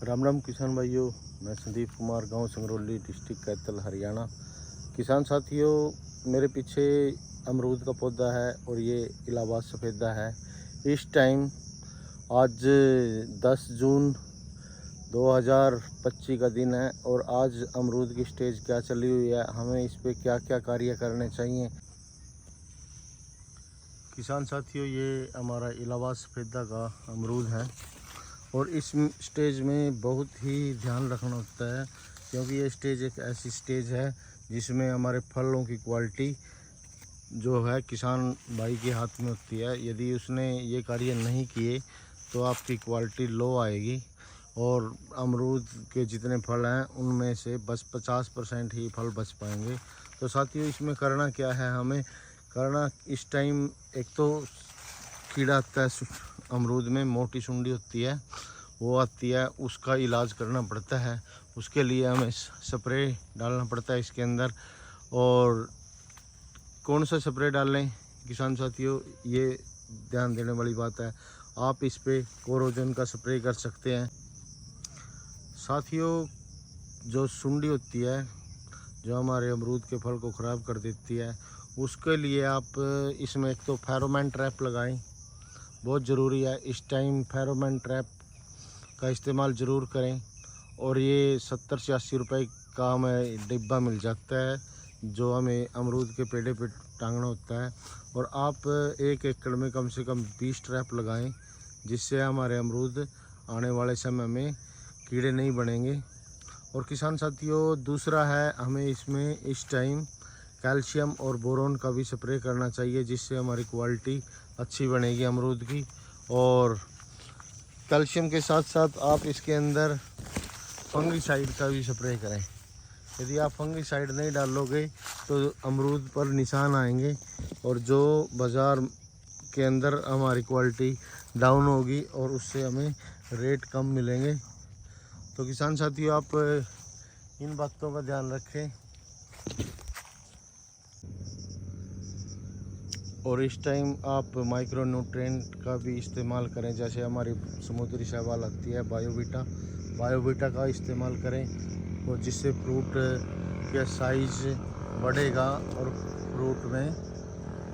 राम राम किसान भाइयों, मैं संदीप कुमार, गांव संगरौली, डिस्ट्रिक्ट कैथल, हरियाणा। किसान साथियों, मेरे पीछे अमरूद का पौधा है और ये इलाहाबाद सफ़ेदा है। इस टाइम आज 10 जून 2025 का दिन है और आज अमरूद की स्टेज क्या चली हुई है, हमें इस पे क्या क्या कार्य करने चाहिए। किसान साथियों, ये हमारा इलाहाबाद सफ़ेदा का अमरूद है और इस स्टेज में बहुत ही ध्यान रखना होता है, क्योंकि ये स्टेज एक ऐसी स्टेज है जिसमें हमारे फलों की क्वालिटी जो है किसान भाई के हाथ में होती है। यदि उसने ये कार्य नहीं किए तो आपकी क्वालिटी लो आएगी और अमरूद के जितने फल हैं उनमें से बस 50% ही फल बच पाएंगे। तो साथियों, इसमें करना क्या है, हमें करना इस टाइम, एक तो कीड़ा आता है अमरूद में, मोटी सुंडी होती है, वो आती है, उसका इलाज करना पड़ता है। उसके लिए हमें स्प्रे डालना पड़ता है इसके अंदर। और कौन सा स्प्रे डालें किसान साथियों, ये ध्यान देने वाली बात है। आप इस पे कोरोजन का स्प्रे कर सकते हैं। साथियों, जो सुंडी होती है जो हमारे अमरूद के फल को ख़राब कर देती है, उसके लिए आप इसमें एक तो फेरोमोन ट्रैप लगाएं, बहुत ज़रूरी है। इस टाइम फेरोमोन ट्रैप का इस्तेमाल ज़रूर करें। और ये 70 से 80 रुपये का हमें डिब्बा मिल जाता है जो हमें अमरूद के पेड़े पे टांगना होता है। और आप 1 एकड़ में कम से कम 20 ट्रैप लगाएं, जिससे हमारे अमरूद आने वाले समय में कीड़े नहीं बनेंगे। और किसान साथियों, दूसरा है, हमें इसमें इस टाइम कैल्शियम और बोरोन का भी स्प्रे करना चाहिए, जिससे हमारी क्वालिटी अच्छी बनेगी अमरूद की। और कैल्शियम के साथ साथ आप इसके अंदर फंगिसाइड का भी स्प्रे करें। यदि आप फंगिसाइड नहीं डालोगे तो अमरूद पर निशान आएंगे और जो बाज़ार के अंदर हमारी क्वालिटी डाउन होगी और उससे हमें रेट कम मिलेंगे। तो किसान साथियों, आप इन बातों का ध्यान रखें। और इस टाइम आप माइक्रो न्यूट्रिएंट का भी इस्तेमाल करें, जैसे हमारी समुद्री शैवाल आती है बायोवीटा का इस्तेमाल करें, और जिससे फ्रूट का साइज़ बढ़ेगा और फ्रूट में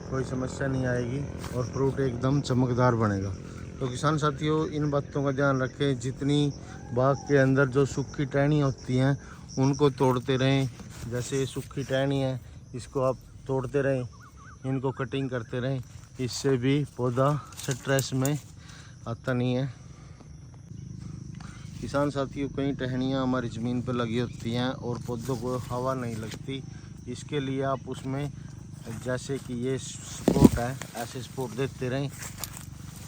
कोई समस्या नहीं आएगी और फ्रूट एकदम चमकदार बनेगा। तो किसान साथियों, इन बातों का ध्यान रखें। जितनी बाग के अंदर जो सूखी टहनियाँ होती हैं उनको तोड़ते रहें। जैसे सूखी टहनी है, इसको आप तोड़ते रहें, इनको कटिंग करते रहें, इससे भी पौधा स्ट्रेस में आता नहीं है। किसान साथियों, कई टहनियाँ हमारी ज़मीन पर लगी होती हैं और पौधों को हवा नहीं लगती। इसके लिए आप उसमें, जैसे कि ये सपोर्ट है, ऐसे सपोर्ट देते रहें,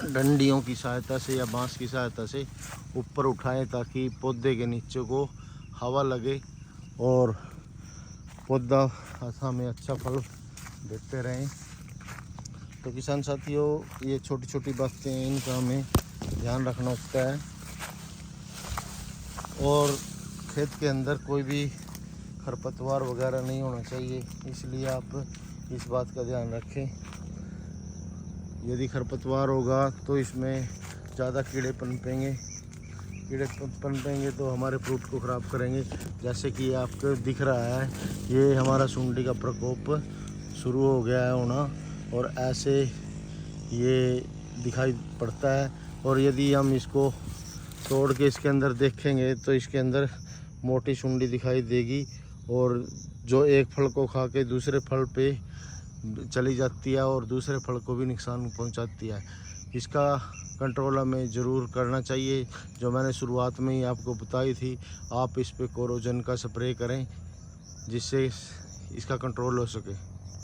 डंडियों की सहायता से या बांस की सहायता से ऊपर उठाएं, ताकि पौधे के नीचे को हवा लगे और पौधा हमें अच्छा फल देते रहें। तो किसान साथियों, ये छोटी छोटी बातें हैं, इनका हमें ध्यान रखना होता है। और खेत के अंदर कोई भी खरपतवार वगैरह नहीं होना चाहिए, इसलिए आप इस बात का ध्यान रखें। यदि खरपतवार होगा तो इसमें ज़्यादा कीड़े पनपेंगे तो हमारे फ्रूट को ख़राब करेंगे। जैसे कि आपको दिख रहा है, ये हमारा सुंडी का प्रकोप शुरू हो गया है होना, और ऐसे ये दिखाई पड़ता है। और यदि हम इसको तोड़ के इसके अंदर देखेंगे तो इसके अंदर मोटी सुंडी दिखाई देगी, और जो एक फल को खा के दूसरे फल पे चली जाती है और दूसरे फल को भी नुकसान पहुंचाती है। इसका कंट्रोल हमें ज़रूर करना चाहिए, जो मैंने शुरुआत में ही आपको बताई थी। आप इस पे कोरोजन का स्प्रे करें, जिससे इसका कंट्रोल हो सके।